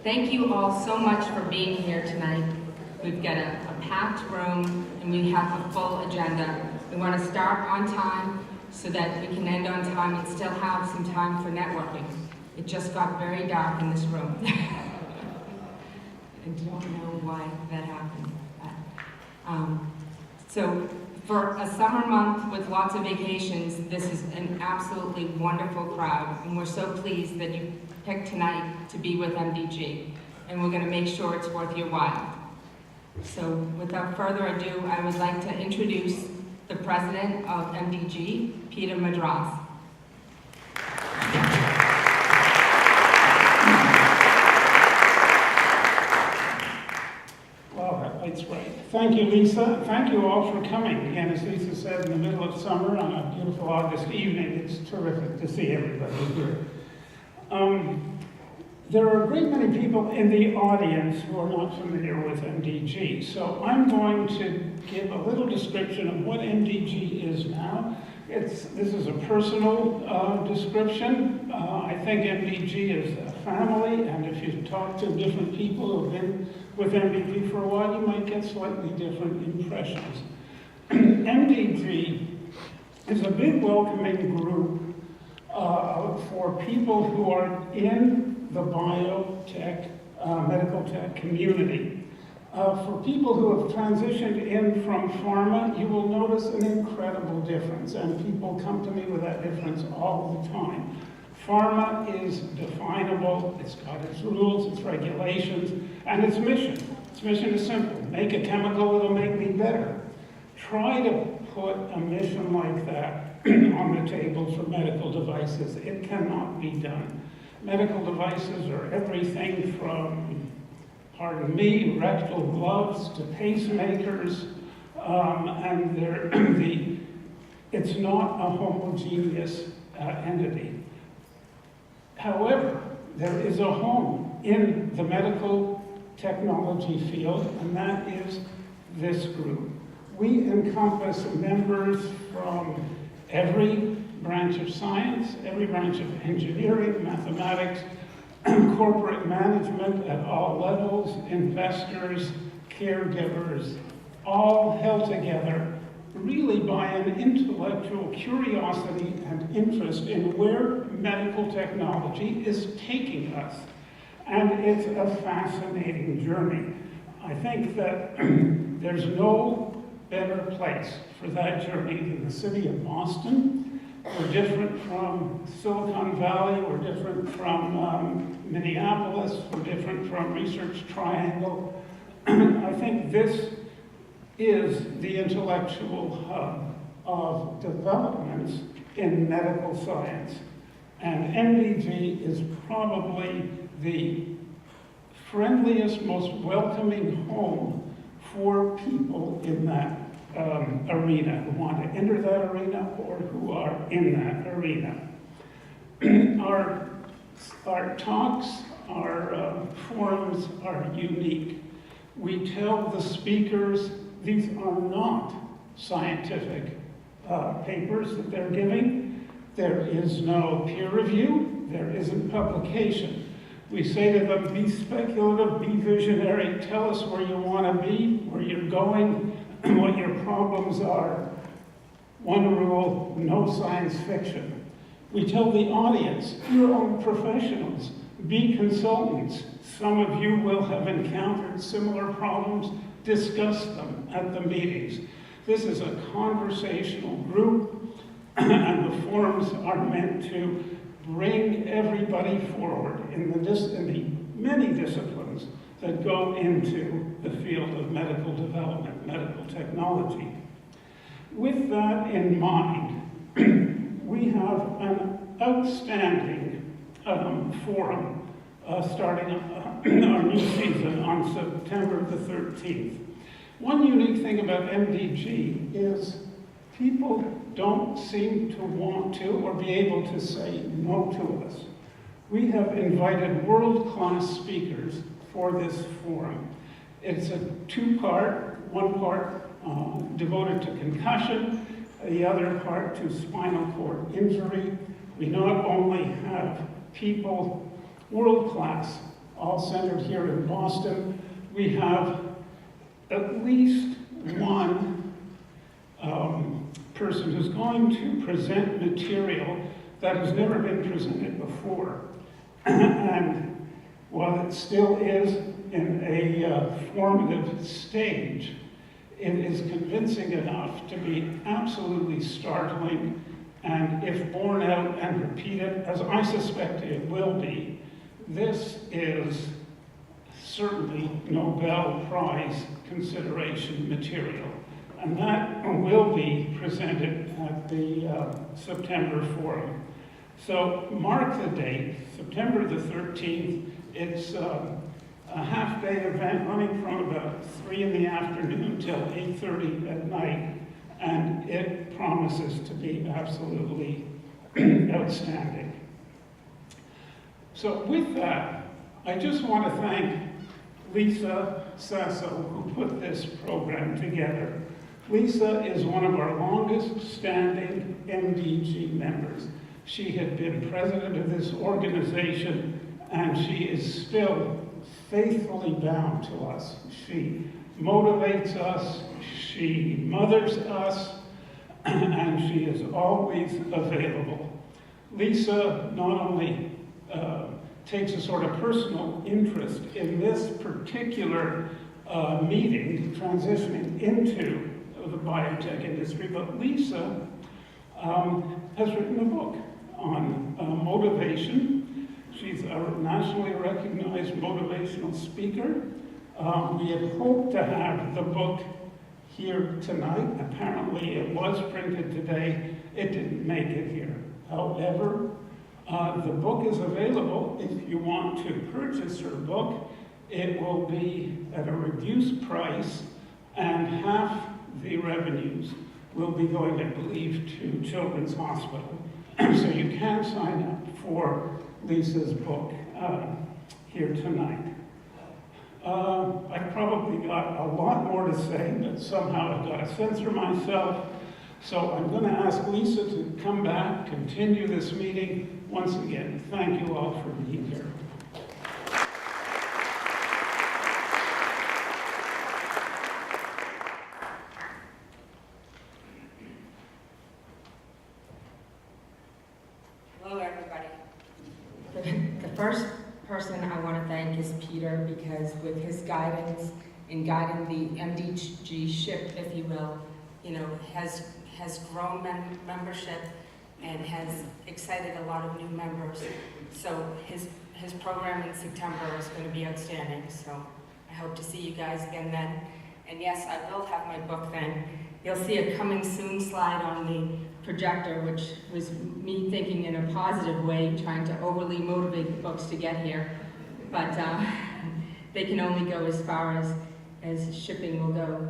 Thank you all so much for being here tonight. We've got a packed room and we have a full agenda. We want to start on time so that we can end on time and still have some time for networking. It just got very dark in this room. I don't know why that happened. So for a summer month with lots of vacations, this is an absolutely wonderful crowd, and we're so pleased that you picked tonight to be with MDG, and we're going to make sure it's worth your while. So without further ado, I would like to introduce the president of MDG, Peter Madras. That's right. Thank you, Lisa. Thank you all for coming. Again, as Lisa said, in the middle of summer on a beautiful August evening, it's terrific to see everybody here. There are a great many people in the audience who are not familiar with MDG, so I'm going to give a little description of what MDG is now. This is a personal description. I think MDG is a family, and if you talk to different people who have been with MDG for a while, you might get slightly different impressions. MDG is a big welcoming group for people who are in the biotech, medical tech community. For people who have transitioned in from pharma, you will notice an incredible difference, and people come to me with that difference all the time. Pharma is definable, it's got its rules, its regulations, and its mission. Its mission is simple: make a chemical that'll make me better. Try to put a mission like that on the table for medical devices. It cannot be done. Medical devices are everything from, pardon me, rectal gloves to pacemakers, and it's not a homogeneous entity. However, there is a home in the medical technology field, and that is this group. We encompass members from every branch of science, every branch of engineering, mathematics, corporate management at all levels, investors, caregivers, all held together really by an intellectual curiosity and interest in where medical technology is taking us. And it's a fascinating journey. I think that there's no better place for that journey than the city of Boston. We're different from Silicon Valley, we're different from Minneapolis, we're different from Research Triangle. I think this is the intellectual hub of developments in medical science. And MDG is probably the friendliest, most welcoming home for people in that arena, who want to enter that arena or who are in that arena. Our talks, our forums are unique. We tell the speakers these are not scientific papers that they're giving. There is no peer review. There isn't publication. We say to them, be speculative, be visionary, tell us where you want to be, where you're going, what your problems are. One rule, no science fiction. We tell the audience, you're all professionals, be consultants. Some of you will have encountered similar problems. Discuss them at the meetings. This is a conversational group, and the forums are meant to bring everybody forward in the many disciplines that go into the field of medical development, medical technology. With that in mind, we have an outstanding forum starting our new season on September the 13th. One unique thing about MDG is people don't seem to want to or be able to say no to us. We have invited world-class speakers for this forum. It's a two-part, one part devoted to concussion, the other part to spinal cord injury. We not only have people world-class all centered here in Boston. We have at least one person who's going to present material that has never been presented before. And while it still is in a formative stage, it is convincing enough to be absolutely startling, and if borne out and repeated, as I suspect it will be, this is certainly Nobel Prize consideration material. And that will be presented at the September Forum. So mark the date, September the 13th. It's a half-day event running from about 3 in the afternoon till 8:30 at night, and it promises to be absolutely outstanding. So with that, I just want to thank Lisa Sasso, who put this program together. Lisa is one of our longest-standing MDG members. She had been president of this organization, and she is still faithfully bound to us. She motivates us, she mothers us, and she is always available. Lisa not only takes a sort of personal interest in this particular meeting, transitioning into the biotech industry, but Lisa has written a book on motivation. She's a nationally recognized motivational speaker. We had hoped to have the book here tonight. Apparently it was printed today. It didn't make it here. However, the book is available if you want to purchase her book. It will be at a reduced price, and half the revenues will be going, I believe, to Children's Hospital. So you can sign up for Lisa's book here tonight. I've probably got a lot more to say, but somehow I've got to censor myself. So I'm going to ask Lisa to come back, continue this meeting. Once again, thank you all for being here. Hello, everybody. The first person I want to thank is Peter, because with his guidance in guiding the MDG ship, if you will, has grown membership and has excited a lot of new members. So his program in September is going to be outstanding. So I hope to see you guys again then. And yes, I will have my book then. You'll see a coming soon slide on the projector, which was me thinking in a positive way, trying to overly motivate the books to get here. But they can only go as far as shipping will go.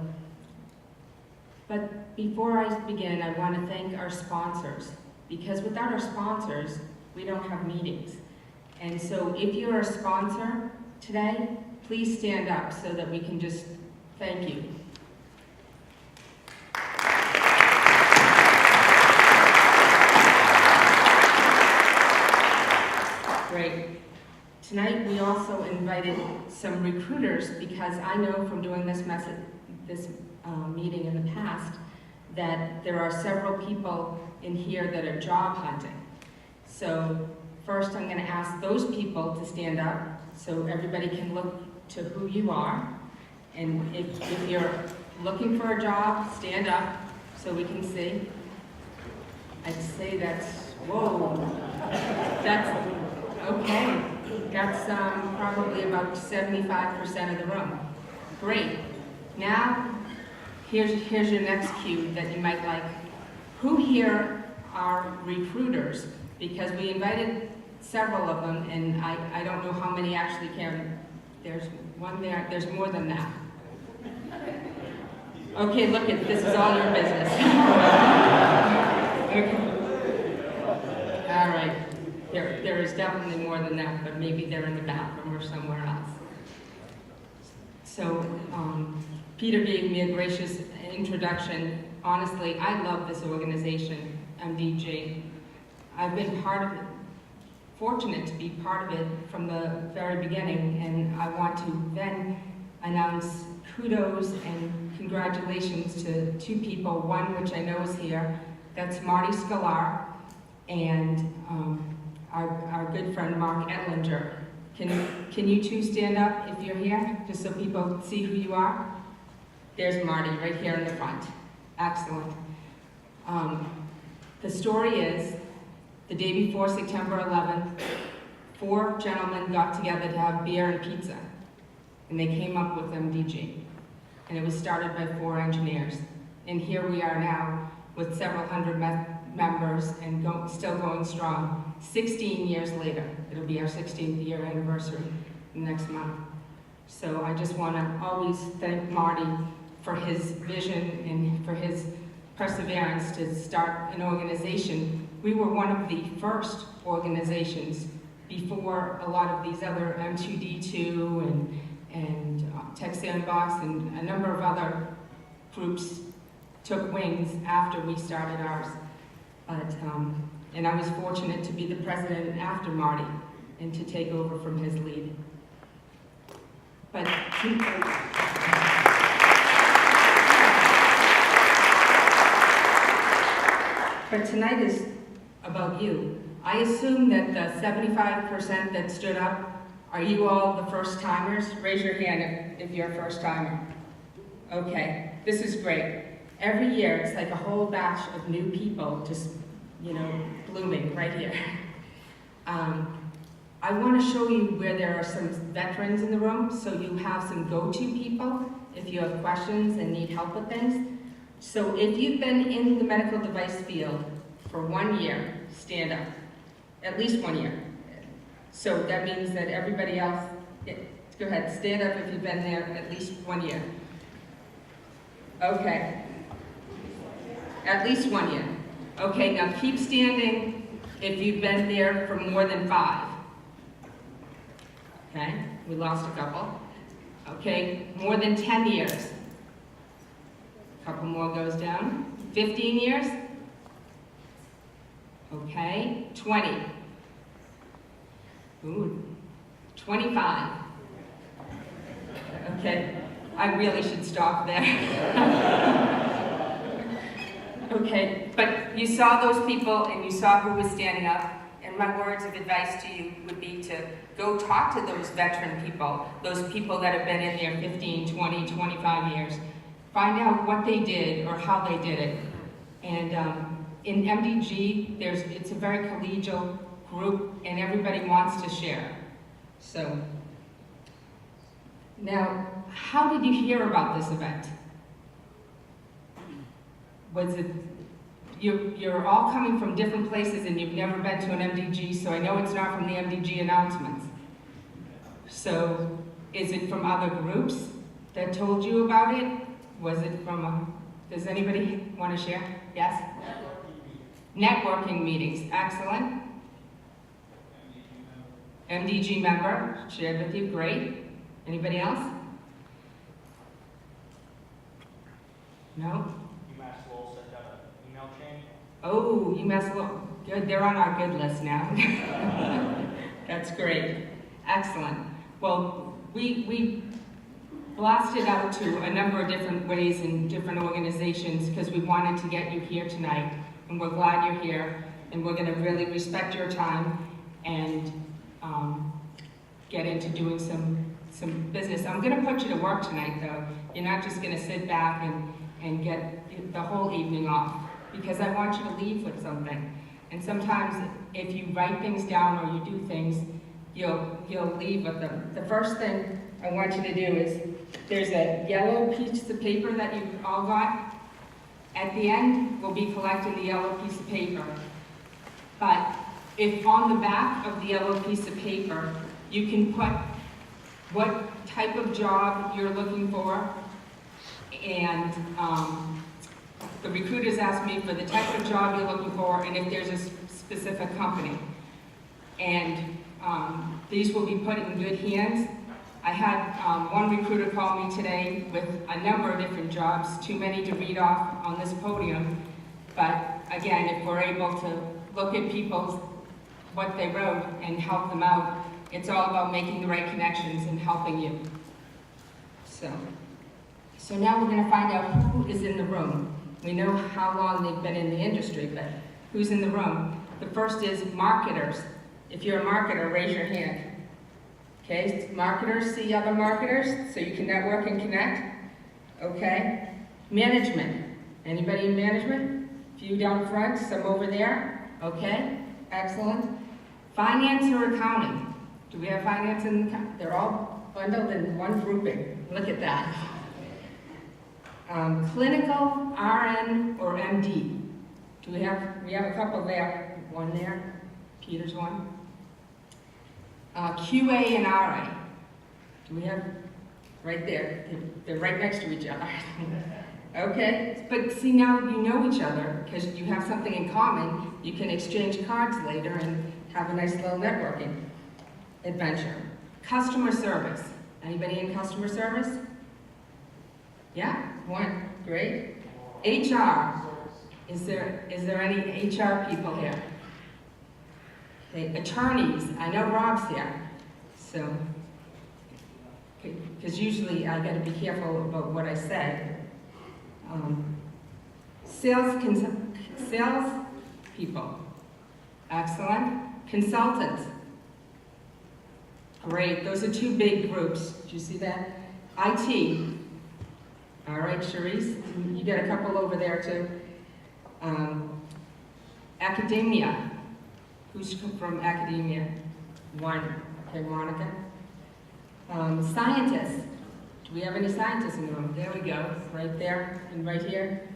But before I begin, I want to thank our sponsors, because without our sponsors, we don't have meetings. And so if you're a sponsor today, please stand up so that we can just thank you. Great. Tonight we also invited some recruiters, because I know from doing this meeting in the past that there are several people in here that are job hunting. So first I'm going to ask those people to stand up so everybody can look to who you are. And if you're looking for a job, stand up so we can see. I'd say that's, whoa, that's, okay. That's probably about 75% of the room. Great. Now, here's your next cue that you might like. Who here are recruiters? Because we invited several of them, and I don't know how many actually came. There's one there. There's more than that. Okay, look, this is all your business. Okay. All right. There is definitely more than that, but maybe they're in the bathroom or somewhere else. So Peter gave me a gracious introduction. Honestly, I love this organization, MDG. I've been part of it fortunate to be part of it from the very beginning, and I want to then announce kudos and congratulations to two people, one which I know is here, that's Marty Scalar, and our good friend Mark Etlinger. Can you two stand up if you're here, just so people see who you are? There's Marty right here in the front. Excellent. The story is, the day before September 11th, 4 gentlemen got together to have beer and pizza, and they came up with MDG. And it was started by 4 engineers. And here we are now with several hundred members and still going strong. 16 years later, it'll be our 16th year anniversary next month. So I just want to always thank Marty for his vision and for his perseverance to start an organization. We were one of the first organizations before a lot of these other M2D2 and Tech Sandbox and a number of other groups took wings after we started ours. But, and I was fortunate to be the president after Marty and to take over from his lead. But tonight is about you. I assume that the 75% that stood up, are you all the first timers? Raise your hand if you're a first timer. Okay, this is great. Every year, it's like a whole batch of new people just, blooming right here. I want to show you where there are some veterans in the room, so you have some go-to people if you have questions and need help with things. So if you've been in the medical device field for 1 year, stand up. At least 1 year. So that means that everybody else, go ahead, stand up if you've been there at least 1 year. Okay. At least 1 year. Okay, now keep standing if you've been there for more than 5. Okay, we lost a couple. Okay, more than 10 years. A couple more goes down. 15 years. Okay, 20. Ooh, 25. Okay, I really should stop there. Okay, but you saw those people and you saw who was standing up, and my words of advice to you would be to go talk to those veteran people, those people that have been in there 15, 20, 25 years. Find out what they did or how they did it. And in MDG, it's a very collegial group and everybody wants to share. So, now, how did you hear about this event? Was it, you're all coming from different places and you've never been to an MDG, so I know it's not from the MDG announcements. So, is it from other groups that told you about it? Was it from does anybody want to share? Yes? Networking meetings, excellent. MDG member, shared with you, great. Anybody else? No? UMass Lowell sent out an email chain. Oh, UMass Lowell, good, they're on our good list now. That's great, excellent. Well, we blasted out to a number of different ways and different organizations because we wanted to get you here tonight, and we're glad you're here, and we're going to really respect your time and get into doing some business. I'm going to put you to work tonight, though. You're not just going to sit back and get the whole evening off, because I want you to leave with something. And sometimes if you write things down or you do things, you'll leave with them. The first thing I want you to do is, there's a yellow piece of paper that you all got. At the end, we'll be collecting the yellow piece of paper. But if on the back of the yellow piece of paper, you can put what type of job you're looking for, and the recruiters asked me for the type of job you're looking for and if there's a specific company. And these will be put in good hands. I had one recruiter call me today with a number of different jobs, too many to read off on this podium. But again, if we're able to look at people's what they wrote and help them out. It's all about making the right connections and helping you. So now we're going to find out who is in the room. We know how long they've been in the industry, but who's in the room? The first is marketers. If you're a marketer, raise your hand. Okay, marketers see other marketers, so you can network and connect. Okay, management. Anybody in management? A few down front, some over there. Okay, excellent. Finance or accounting? Do we have finance and they're all bundled in one grouping. Look at that. Clinical, RN, or MD? Do we have a couple there. One there. Peter's one. QA and RA. Do we have right there? They're right next to each other. Okay, but see, now you know each other because you have something in common. You can exchange cards later and have a nice little networking adventure. Customer service. Anybody in customer service? Yeah, one, great. HR. Is there any HR people here? Okay, attorneys. I know Rob's here, so because usually I got to be careful about what I say. Sales people. Excellent. Consultants. Great. Those are two big groups. Did you see that? IT. All right, Charisse. You got a couple over there too. Academia. Who's from academia? One. Okay, Monica. Scientists. Do we have any scientists in the room? There we go. Right there and right here.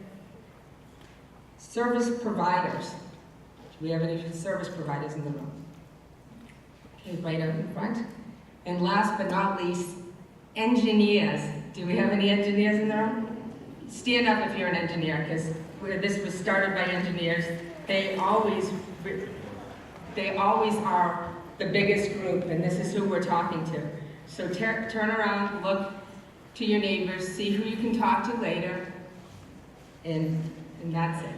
Service providers. Do we have any service providers in the room? Okay, right up in front. And last but not least, engineers. Do we have any engineers in the room? Stand up if you're an engineer, because this was started by engineers. They always are the biggest group, and this is who we're talking to. So turn around, look to your neighbors, see who you can talk to later, and that's it.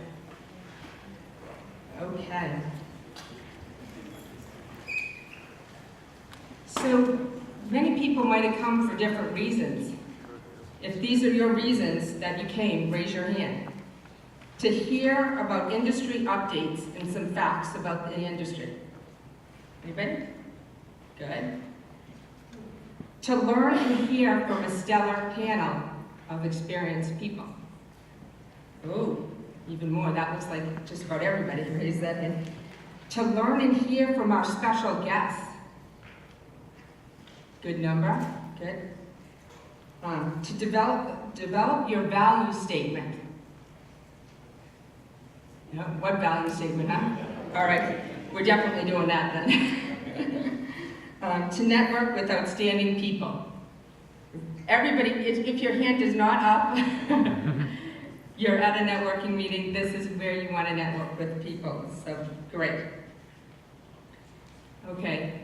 Okay. So many people might have come for different reasons. If these are your reasons that you came, raise your hand. To hear about industry updates and some facts about the industry. Anybody? Good. To learn and hear from a stellar panel of experienced people. Oh, even more. That looks like just about everybody raised that hand. To learn and hear from our special guests. Good number. Good. To develop your value statement. Yeah, what value statement, huh? All right, we're definitely doing that then. To network with outstanding people. Everybody, if your hand is not up, you're at a networking meeting, this is where you want to network with people, so great. Okay,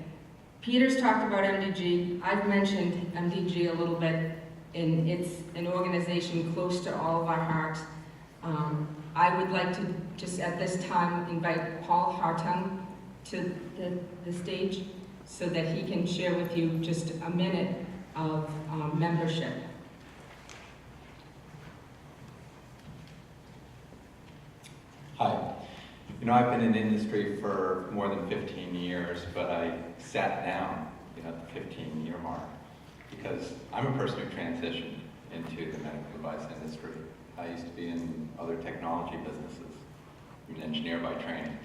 Peter's talked about MDG. I've mentioned MDG a little bit, and it's an organization close to all of our hearts. I would like to just at this time invite Paul Hartung to the stage so that he can share with you just a minute of membership. Hi. You know, I've been in industry for more than 15 years, but I sat down, at the 15-year mark because I'm a person who transitioned into the medical device industry. I used to be in other technology businesses. I'm an engineer by training.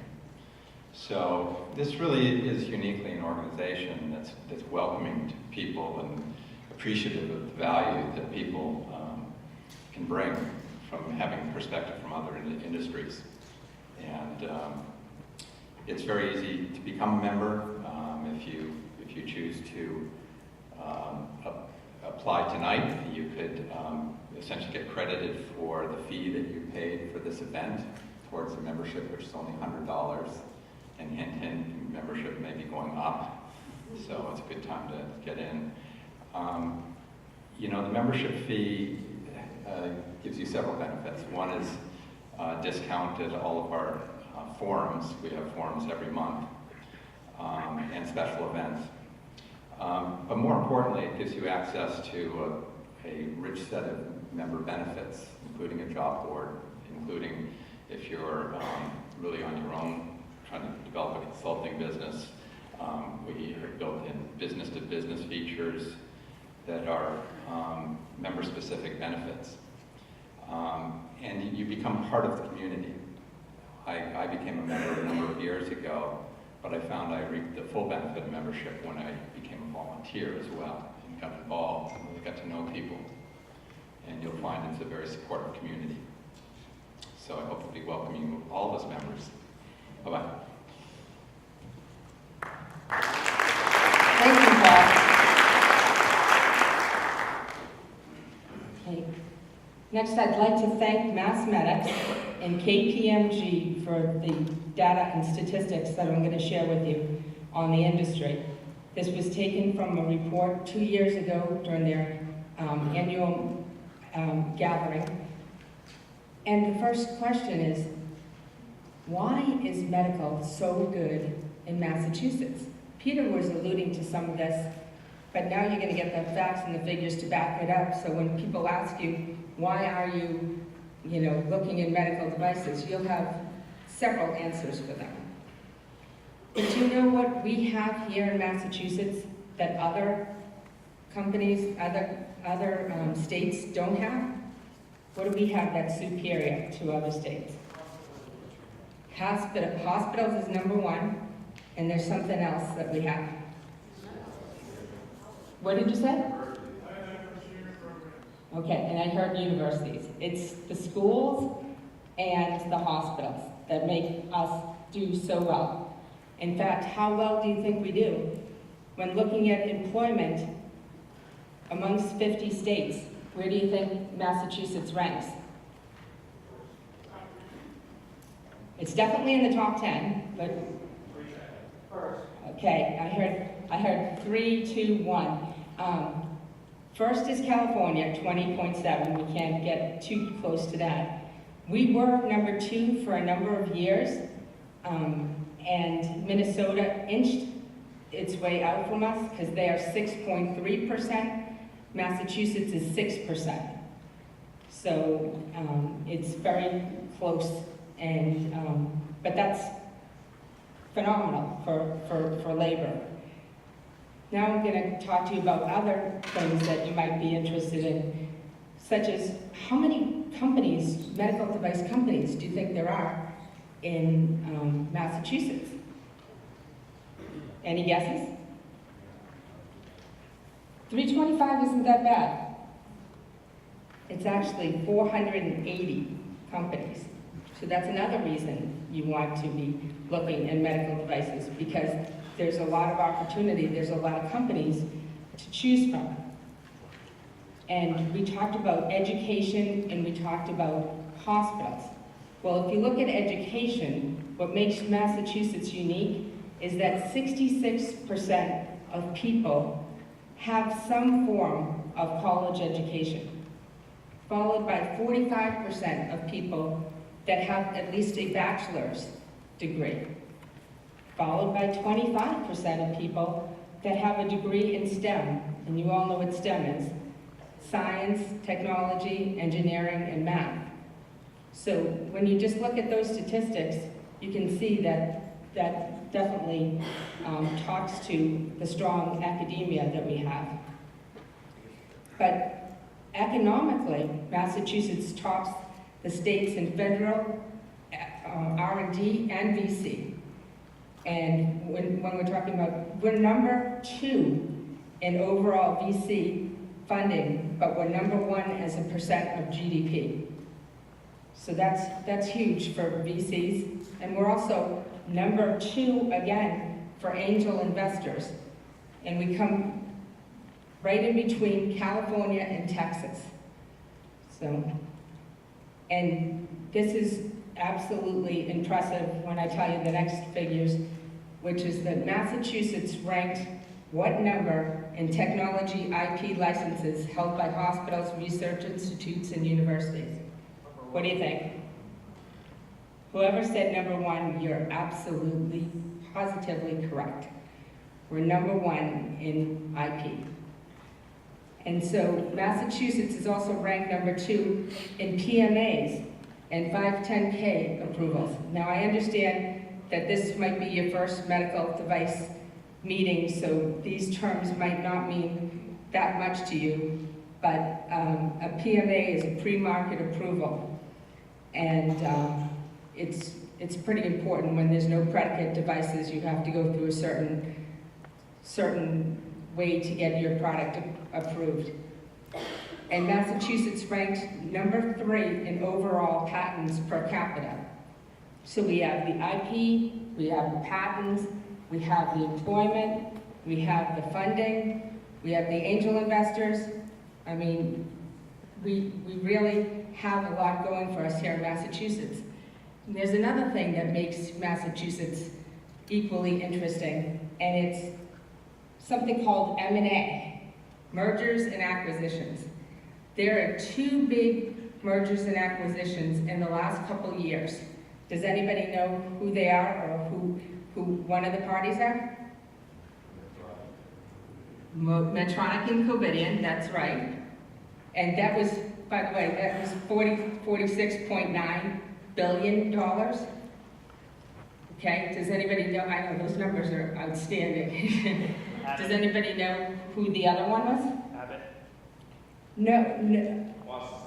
So this really is uniquely an organization that's welcoming to people and appreciative of the value that people can bring from having perspective from other industries. And it's very easy to become a member if you choose to apply tonight. You could essentially get credited for the fee that you paid for this event towards the membership, which is only $100, and hint, membership may be going up, so it's a good time to get in. The membership fee gives you several benefits. One is discount at all of our forums. We have forums every month. and special events. But more importantly, it gives you access to a rich set of member benefits, including a job board, including if you're really on your own, trying to develop a consulting business. We have built in business-to-business features that are member-specific benefits. And you become part of the community. I became a member a number of years ago, but I found I reaped the full benefit of membership when I became a volunteer as well, and got involved and really got to know people. And you'll find it's a very supportive community. So I hope to be welcoming all of us members. Bye-bye. Thank you, Paul. Okay. Next, I'd like to thank Mathematics and KPMG for the data and statistics that I'm going to share with you on the industry. This was taken from a report 2 years ago during their annual gathering. And the first question is, why is medical so good in Massachusetts? Peter was alluding to some of this, but now you're going to get the facts and the figures to back it up. So when people ask you, why are you, looking in medical devices, you'll have several answers for them. But do you know what we have here in Massachusetts that other companies, other states don't have? What do we have that's superior to other states? Hospitals is number one, and there's something else that we have. What did you say? Okay, and I heard universities. It's the schools and the hospitals that make us do so well. In fact, how well do you think we do? When looking at employment amongst 50 states, where do you think Massachusetts ranks? It's definitely in the top 10, but... Okay, I heard 3, 2, 1. First is California, 20.7. We can't get too close to that. We were number 2 for a number of years, and Minnesota inched its way out from us because they are 6.3%. Massachusetts is 6%. So it's very close, and but that's phenomenal for labor. Now I'm going to talk to you about other things that you might be interested in, such as how many companies, medical device companies, do you think there are in Massachusetts? Any guesses? 325 isn't that bad. It's actually 480 companies. So that's another reason you want to be looking in medical devices, because there's a lot of opportunity, there's a lot of companies to choose from. And we talked about education and we talked about hospitals. Well, if you look at education, what makes Massachusetts unique is that 66% of people have some form of college education, followed by 45% of people that have at least a bachelor's degree, followed by 25% of people that have a degree in STEM, and you all know what STEM is: science, technology, engineering, and math. So when you just look at those statistics, you can see that that definitely talks to the strong academia that we have. But economically, Massachusetts tops the states in federal R&D and VC. And when we're talking about, we're number 2 in overall VC funding, but we're number 1 as a percent of GDP. So that's huge for VCs. And we're also number 2 again for angel investors. And we come right in between California and Texas. So, and this is absolutely impressive when I tell you the next figures, which is that Massachusetts ranked what number in technology IP licenses held by hospitals, research institutes, and universities? What do you think? Whoever said number one, you're absolutely, positively correct. We're number one in IP. And so Massachusetts is also ranked number 2 in PMAs and 510K approvals. Now I understand that this might be your first medical device meeting, so these terms might not mean that much to you, but a PMA is a pre-market approval. And it's pretty important. When there's no predicate devices, you have to go through a certain way to get your product approved. And Massachusetts ranked number 3 in overall patents per capita. So we have the IP, we have the patents, we have the employment, we have the funding, we have the angel investors. I mean, we really have a lot going for us here in Massachusetts. And there's another thing that makes Massachusetts equally interesting, and it's something called M&A, mergers and acquisitions. There are 2 big mergers and acquisitions in the last couple of years. Does anybody know who they are or who one of the parties are? Medtronic and Covidien, that's right. And that was, by the way, that was $46.9 billion. Okay, does anybody know? I know those numbers are outstanding. Does anybody know who the other one was? Abbott. No. Boston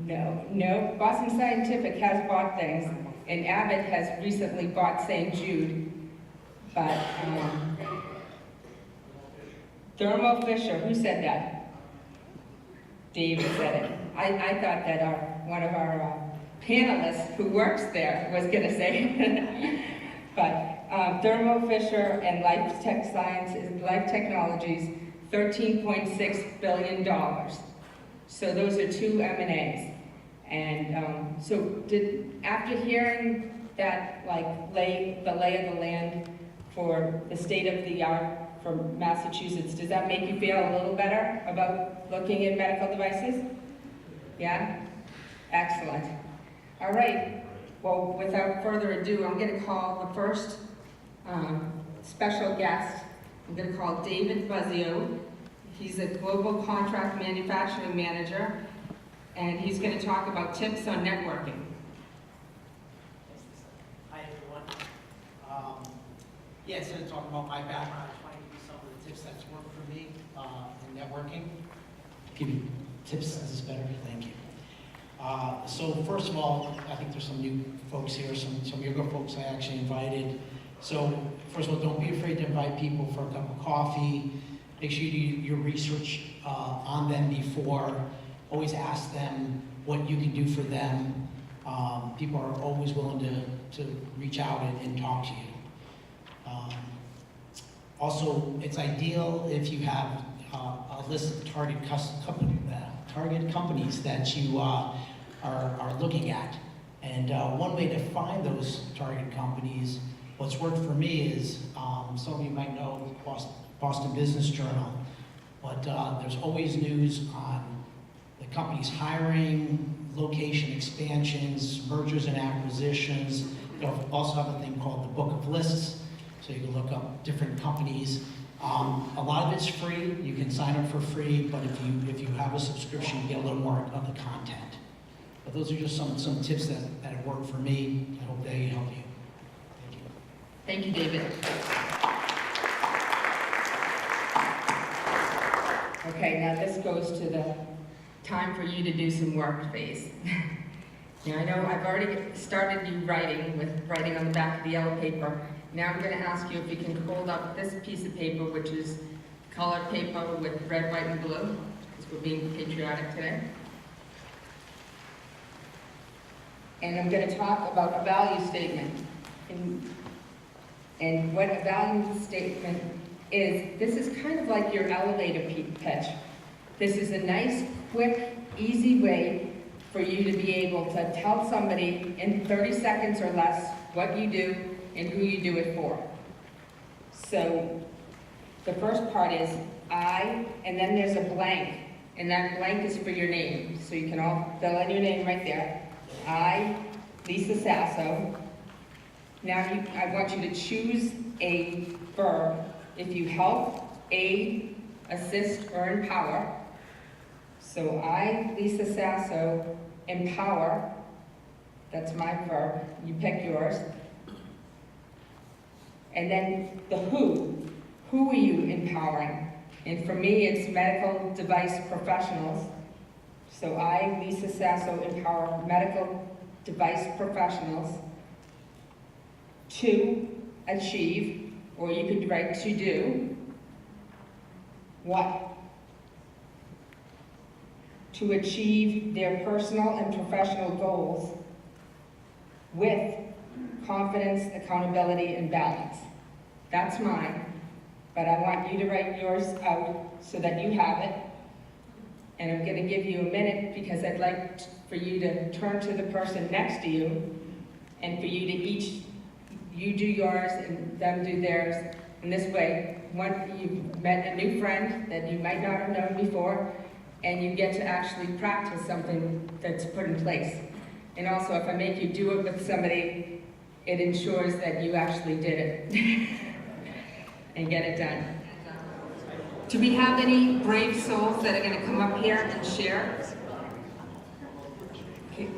Scientific. No. Boston Scientific has bought things, and Abbott has recently bought St. Jude. But Thermo Fisher, who said that? David said it. I thought that one of our panelists who works there was going to say it. But Thermo Fisher and Life Technologies, $13.6 billion. So those are 2 M&As. And so after hearing that, like, the lay of the land for the state of the art for Massachusetts, does that make you feel a little better about looking at medical devices? Yeah? Excellent. All right. Well, without further ado, I'm going to call the first special guest. I'm going to call David Buzzio. He's a global contract manufacturing manager, and he's going to talk about tips on networking. Hi, everyone. Instead of talking about my background, I just want to give you some of the tips that's worked for me in networking. Give you tips, is this better? Thank you. So first of all, I think there's some new folks here, some younger folks I actually invited. So first of all, don't be afraid to invite people for a cup of coffee. Make sure you do your research on them before. Always ask them what you can do for them. People are always willing to reach out and talk to you. Also, it's ideal if you have a list of target companies that you are looking at. And one way to find those target companies, what's worked for me is, some of you might know Boston Business Journal, but there's always news on the company's hiring, location expansions, mergers and acquisitions. You also have a thing called the Book of Lists, so you can look up different companies. A lot of it's free. You can sign up for free, but if you have a subscription, you get a little more of the content. But those are just some tips that have worked for me. I hope they help you. Thank you. Thank you, David. Okay, now this goes to the time for you to do some work phase. Now I know I've already started you writing on the back of the yellow paper. Now I'm going to ask you if you can hold up this piece of paper, which is colored paper with red, white, and blue, because we're being patriotic today. And I'm going to talk about a value statement. And what a value statement is, this is kind of like your elevator pitch. This is a nice, quick, easy way for you to be able to tell somebody in 30 seconds or less what you do and who you do it for. So the first part is I, and then there's a blank, and that blank is for your name. So you can all fill in your name right there. I Lisa Sasso. Now I want you to choose a verb. If you help, aid, assist, or empower. So I, Lisa Sasso, empower. That's my verb. You pick yours. And then the who. Who are you empowering? And for me, it's medical device professionals. So I, Lisa Sasso, empower medical device professionals to achieve, or you could write to do, what? To achieve their personal and professional goals with confidence, accountability, and balance. That's mine, but I want you to write yours out so that you have it. And I'm gonna give you a minute because I'd like for you to turn to the person next to you and for you to you do yours and them do theirs. And this way, you've met a new friend that you might not have known before, and you get to actually practice something that's put in place. And also, if I make you do it with somebody, it ensures that you actually did it and get it done. Do we have any brave souls that are going to come up here and share? Okay.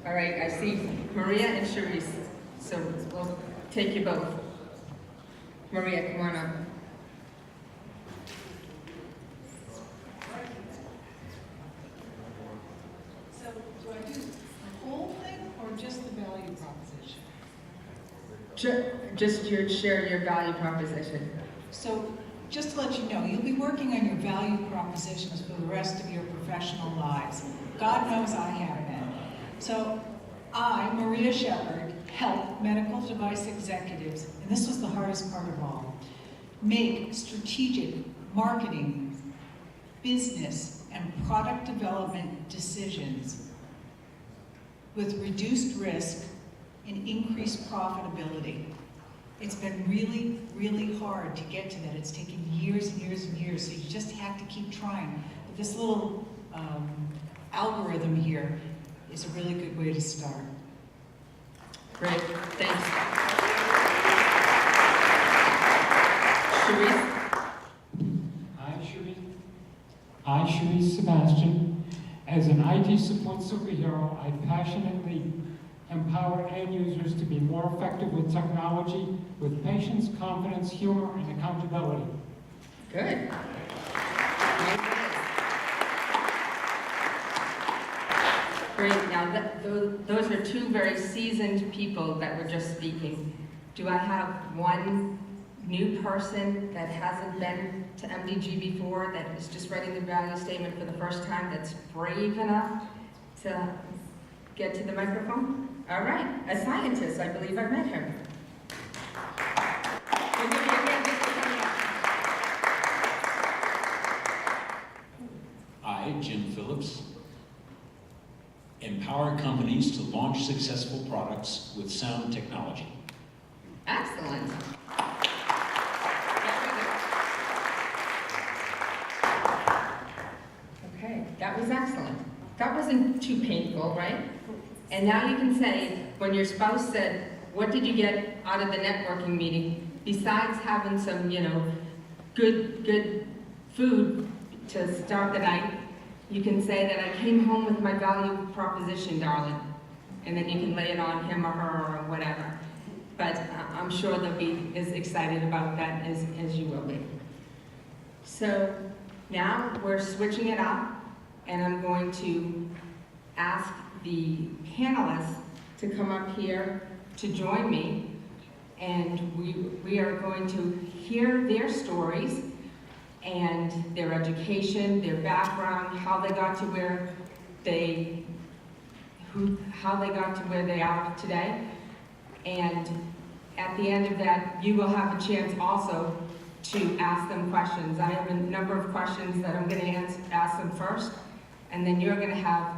All right, I see Maria and Cherise, so we'll take you both. Maria, come on up. So do I do the whole thing or just the value proposition? Just share your value proposition. So just to let you know, you'll be working on your value propositions for the rest of your professional lives. God knows I have been. So I, Maria Shepherd, help medical device executives, and this was the hardest part of all, make strategic marketing, business, and product development decisions with reduced risk and increased profitability. It's been really, really hard to get to that. It's taken years and years and years, so you just have to keep trying. But this little algorithm here is a really good way to start. Great, thanks. Cherise? I, Cherise Sebastian. As an IT support superhero, I passionately empower end users to be more effective with technology, with patience, confidence, humor, and accountability. Good. Great, now those are two very seasoned people that were just speaking. Do I have one new person that hasn't been to MDG before, that is just writing the value statement for the first time, that's brave enough to get to the microphone? All right, a scientist, I believe I've met him. We'll give you a hand just for coming up. I, Jim Phillips, empower companies to launch successful products with sound technology. Excellent. Okay, that was excellent. That wasn't too painful, right? And now you can say, when your spouse said, what did you get out of the networking meeting, besides having some, good food to start the night, you can say that I came home with my value proposition, darling. And then you can lay it on him or her or whatever. But I'm sure they'll be as excited about that as you will be. So now we're switching it up, and I'm going to ask the panelists to come up here to join me, and we are going to hear their stories and their education, their background, how they got to where they are today. And at the end of that, you will have a chance also to ask them questions. I have a number of questions that I'm going to ask them first, and then you're going to have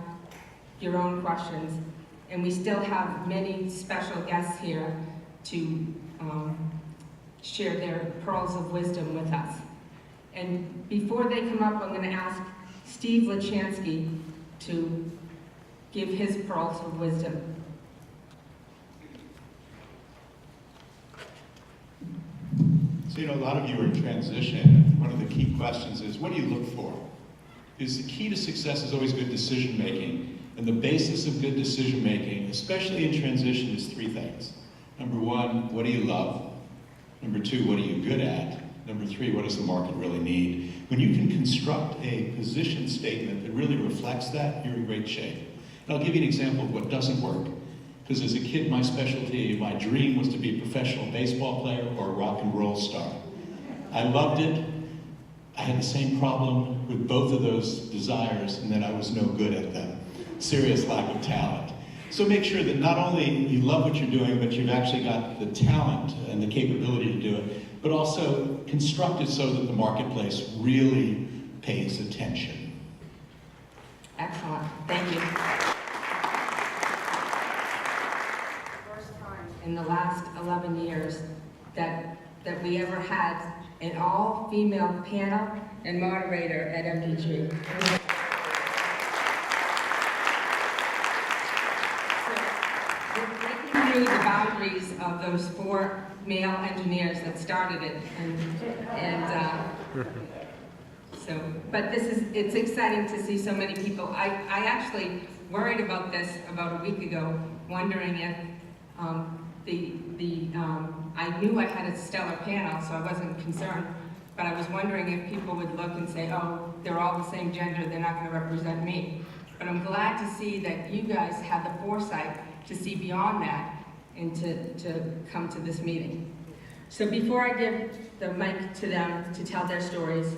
your own questions. And we still have many special guests here to share their pearls of wisdom with us. And before they come up, I'm going to ask Steve Lachansky to give his pearls of wisdom. So, a lot of you are in transition. One of the key questions is, what do you look for? Because the key to success is always good decision making. And the basis of good decision making, especially in transition, is three things. Number one, what do you love? Number two, what are you good at? Number three, what does the market really need? When you can construct a position statement that really reflects that, you're in great shape. And I'll give you an example of what doesn't work. Because as a kid, my specialty, my dream was to be a professional baseball player or a rock and roll star. I loved it. I had the same problem with both of those desires, and that I was no good at them. Serious lack of talent. So make sure that not only you love what you're doing, but you've actually got the talent and the capability to do it, but also construct it so that the marketplace really pays attention. Excellent, thank you. First time in the last 11 years that we ever had an all-female panel and moderator at MDG. So we're breaking through the boundaries of those 4 male engineers that started it, but it's exciting to see so many people. I actually worried about this about a week ago, wondering if I knew I had a stellar panel, so I wasn't concerned, but I was wondering if people would look and say, oh, they're all the same gender, they're not going to represent me. But I'm glad to see that you guys had the foresight to see beyond that and to come to this meeting. So before I give the mic to them to tell their stories,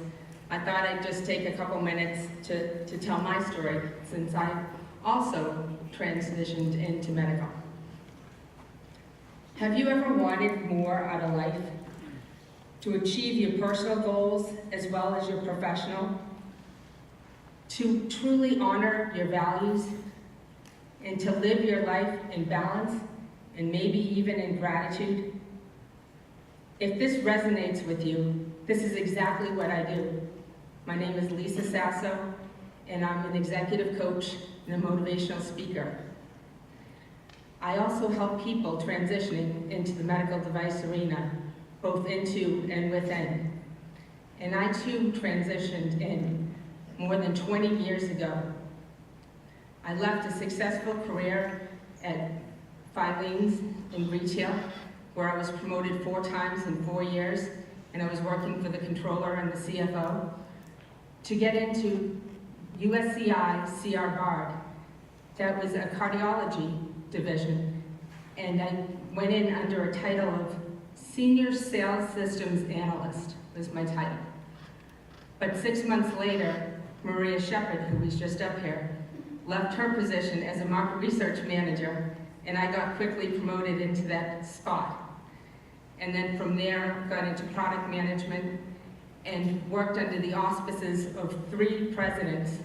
I thought I'd just take a couple minutes to tell my story, since I also transitioned into medical. Have you ever wanted more out of life? To achieve your personal goals as well as your professional? To truly honor your values? And to live your life in balance and maybe even in gratitude? If this resonates with you, this is exactly what I do. My name is Lisa Sasso, and I'm an executive coach and a motivational speaker. I also help people transitioning into the medical device arena, both into and within. And I too transitioned in more than 20 years ago. I left a successful career at Filene's in retail, where I was promoted 4 times in 4 years, and I was working for the controller and the CFO, to get into USCI CR Guard. That was a cardiology division, and I went in under a title of Senior Sales Systems Analyst, was my title. But 6 months later, Maria Shepard, who was just up here, left her position as a market research manager, and I got quickly promoted into that spot. And then from there, got into product management and worked under the auspices of 3 presidents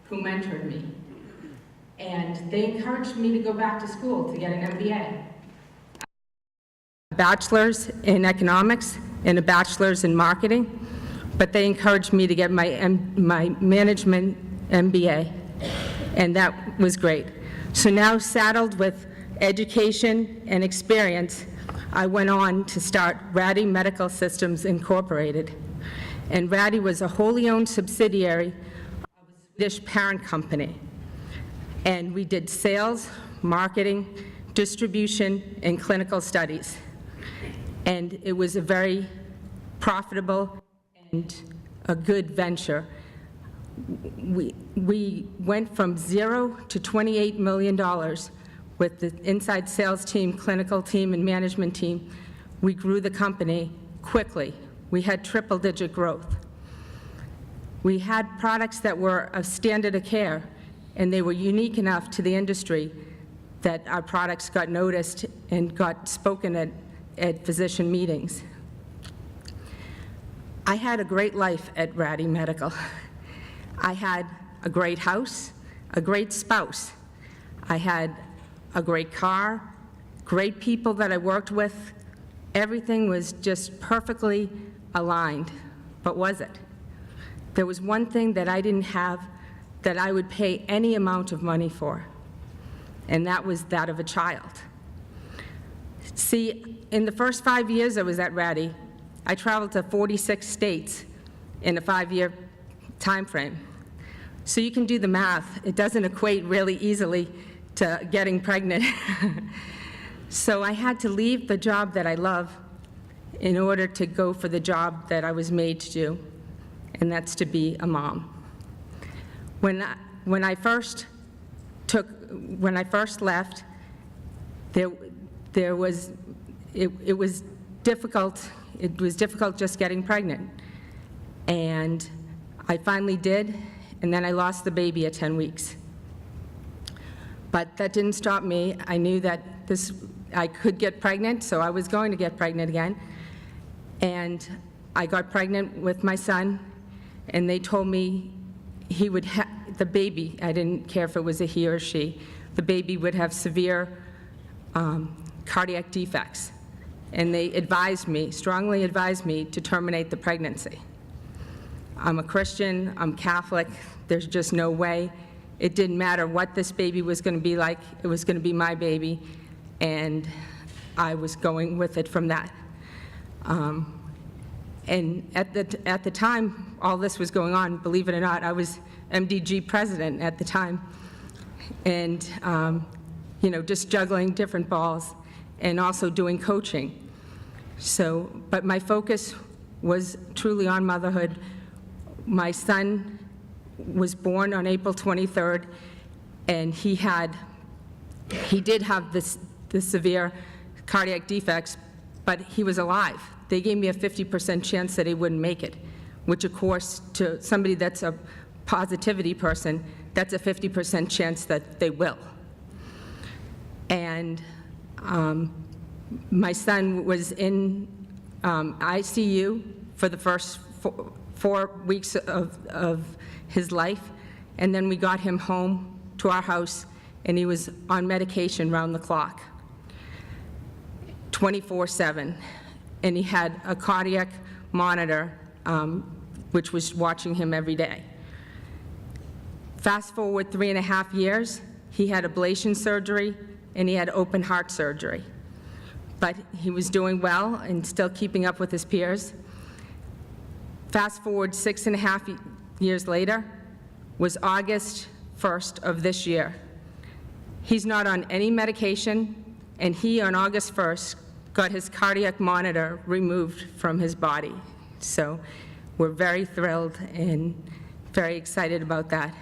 who mentored me. And they encouraged me to go back to school to get an MBA. A bachelor's in economics and a bachelor's in marketing, but they encouraged me to get my management MBA, and that was great. So now, saddled with education and experience, I went on to start Ratty Medical Systems Incorporated. And Ratty was a wholly owned subsidiary of a Swedish parent company. And we did sales, marketing, distribution, and clinical studies. And it was a very profitable and a good venture. We went from 0 to $28 million with the inside sales team, clinical team, and management team. We grew the company quickly. We had triple-digit growth. We had products that were a standard of care, and they were unique enough to the industry that our products got noticed and got spoken at physician meetings. I had a great life at Ratty Medical. I had a great house, a great spouse. I had a great car, great people that I worked with. Everything was just perfectly aligned, but was it? There was one thing that I didn't have that I would pay any amount of money for, and that was that of a child. See, in the first 5 years I was at Ratty, I traveled to 46 states in a 5-year time frame. So you can do the math. It doesn't equate really easily to getting pregnant. So I had to leave the job that I love in order to go for the job that I was made to do, and that's to be a mom. When I first left, it was difficult. It was difficult just getting pregnant. And I finally did, and then I lost the baby at 10 weeks. But that didn't stop me. I knew that I could get pregnant, so I was going to get pregnant again. And I got pregnant with my son, and they told me he would the baby, I didn't care if it was a he or she, the baby would have severe cardiac defects. And they strongly advised me to terminate the pregnancy. I'm a Christian, I'm Catholic, there's just no way. It didn't matter what this baby was going to be like, it was going to be my baby, and I was going with it from that. And at the time all this was going on, believe it or not, I was MDG president at the time, and just juggling different balls and also doing coaching. But my focus was truly on motherhood. My son was born on April 23rd, and he did have the severe cardiac defects, but he was alive. They gave me a 50% chance that he wouldn't make it, which of course, to somebody that's a positivity person, that's a 50% chance that they will. And my son was in ICU for the first 4 weeks of his life, and then we got him home to our house, and he was on medication round the clock, 24/7, and he had a cardiac monitor which was watching him every day. Fast forward 3.5 years, he had ablation surgery and he had open heart surgery. But he was doing well and still keeping up with his peers. Fast forward 6.5 years later was August 1st of this year. He's not on any medication, and he, on August 1st, got his cardiac monitor removed from his body. So we're very thrilled and very excited about that.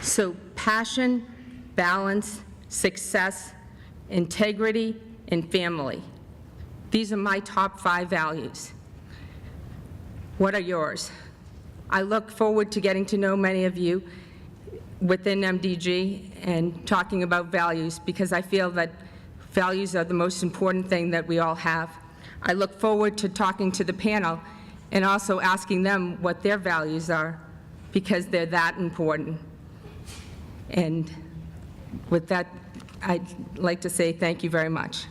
So passion, balance, success, integrity, and family. These are my top 5 values. What are yours? I look forward to getting to know many of you within MDG and talking about values, because I feel that values are the most important thing that we all have. I look forward to talking to the panel and also asking them what their values are, because they're that important. And with that, I'd like to say thank you very much.